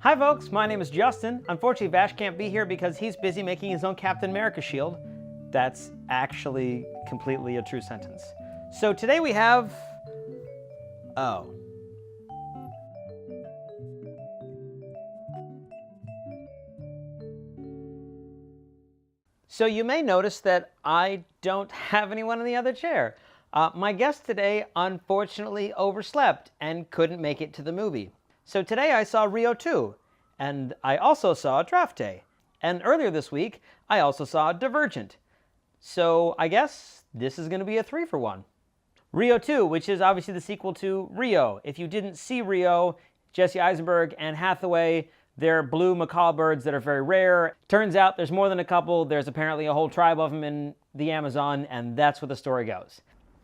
Hi folks, my name is Justin. Unfortunately, Vash can't be here because he's busy making his own Captain America shield. That's actually completely a true sentence. So today we have... Oh. So you may notice that I don't have anyone in the other chair. My guest today unfortunately overslept and couldn't make it to the movie. So today I saw Rio 2, and I also saw Draft Day. And earlier this week, I also saw Divergent. So I guess this is going to be a 3-for-1. Rio 2, which is obviously the sequel to Rio. If you didn't see Rio, Jesse Eisenberg and Hathaway, they're blue macaw birds that are very rare. Turns out there's more than a couple. There's apparently a whole tribe of them in the Amazon, and that's where the story goes.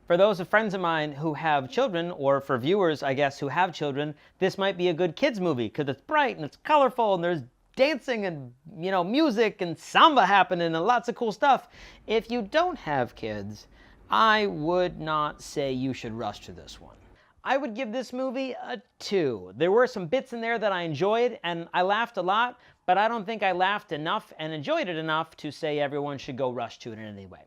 For those of friends of mine who have children, or for viewers, I guess, who have children, this might be a good kids movie because it's bright and it's colorful and there's dancing and, music and samba happening and lots of cool stuff. If you don't have kids, I would not say you should rush to this one. I would give this movie a 2. There were some bits in there that I enjoyed and I laughed a lot, but I don't think I laughed enough and enjoyed it enough to say everyone should go rush to it in any way.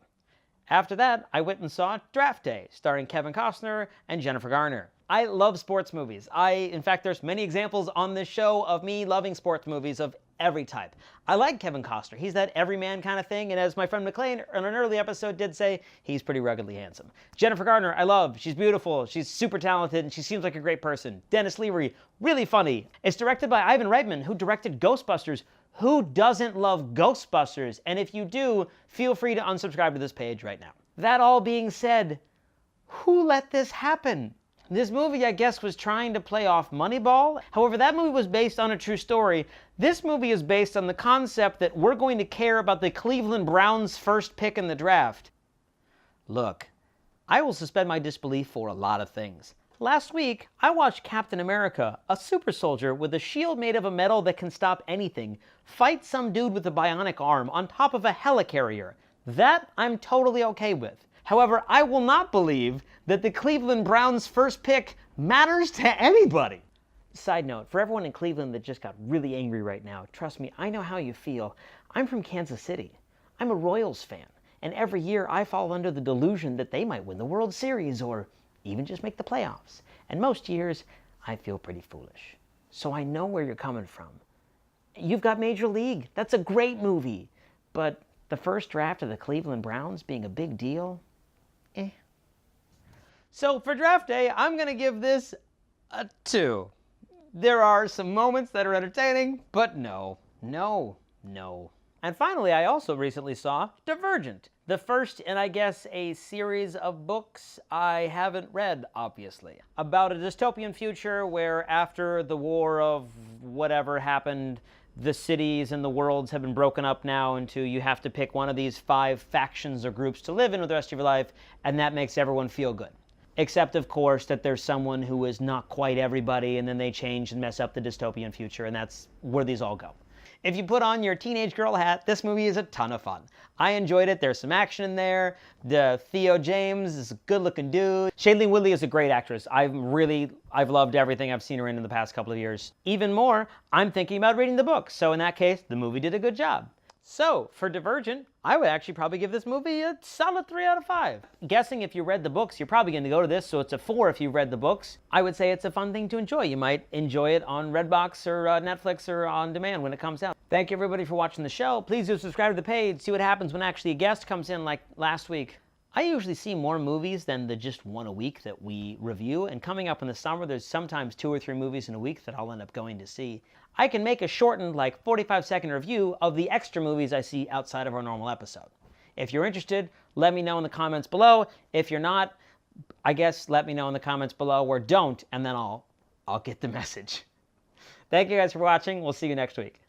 After that, I went and saw Draft Day, starring Kevin Costner and Jennifer Garner. I love sports movies. In fact, there's many examples on this show of me loving sports movies of every type. I like Kevin Costner. He's that everyman kind of thing, and as my friend McLean in an early episode did say, he's pretty ruggedly handsome. Jennifer Garner, I love. She's beautiful. She's super talented, and she seems like a great person. Dennis Leary, really funny. It's directed by Ivan Reitman, who directed Ghostbusters. Who doesn't love Ghostbusters? And if you do, feel free to unsubscribe to this page right now. That all being said, who let this happen? This movie, I guess, was trying to play off Moneyball. However, that movie was based on a true story. This movie is based on the concept that we're going to care about the Cleveland Browns' first pick in the draft. Look, I will suspend my disbelief for a lot of things. Last week, I watched Captain America, a super soldier with a shield made of a metal that can stop anything, fight some dude with a bionic arm on top of a helicarrier. That I'm totally okay with. However, I will not believe that the Cleveland Browns' first pick matters to anybody. Side note, for everyone in Cleveland that just got really angry right now, trust me, I know how you feel. I'm from Kansas City. I'm a Royals fan, and every year I fall under the delusion that they might win the World Series or even just make the playoffs. And most years, I feel pretty foolish. So I know where you're coming from. You've got Major League. That's a great movie. But the first draft of the Cleveland Browns being a big deal? So for Draft Day, I'm going to give this a 2. There are some moments that are entertaining, but no. And finally, I also recently saw Divergent, the first in, I guess, a series of books I haven't read, obviously, about a dystopian future where after the war of whatever happened, the cities and the worlds have been broken up now into you have to pick one of these 5 factions or groups to live in with the rest of your life, and that makes everyone feel good. Except, of course, that there's someone who is not quite everybody, and then they change and mess up the dystopian future, and that's where these all go. If you put on your teenage girl hat, this movie is a ton of fun. I enjoyed it. There's some action in there. Theo James is a good-looking dude. Shailene Woodley is a great actress. I've loved everything I've seen her in the past couple of years. Even more, I'm thinking about reading the book. So in that case, the movie did a good job. So, for Divergent, I would actually probably give this movie a solid 3 out of 5. Guessing if you read the books, you're probably going to go to this, so it's a 4 if you read the books. I would say it's a fun thing to enjoy. You might enjoy it on Redbox or Netflix or on demand when it comes out. Thank you everybody for watching the show. Please do subscribe to the page, see what happens when actually a guest comes in like last week. I usually see more movies than the just one a week that we review, and coming up in the summer, there's sometimes 2 or 3 movies in a week that I'll end up going to see. I can make a shortened, like 45-second review of the extra movies I see outside of our normal episode. If you're interested, let me know in the comments below. If you're not, I guess let me know in the comments below, or don't, and then I'll get the message. Thank you guys for watching. We'll see you next week.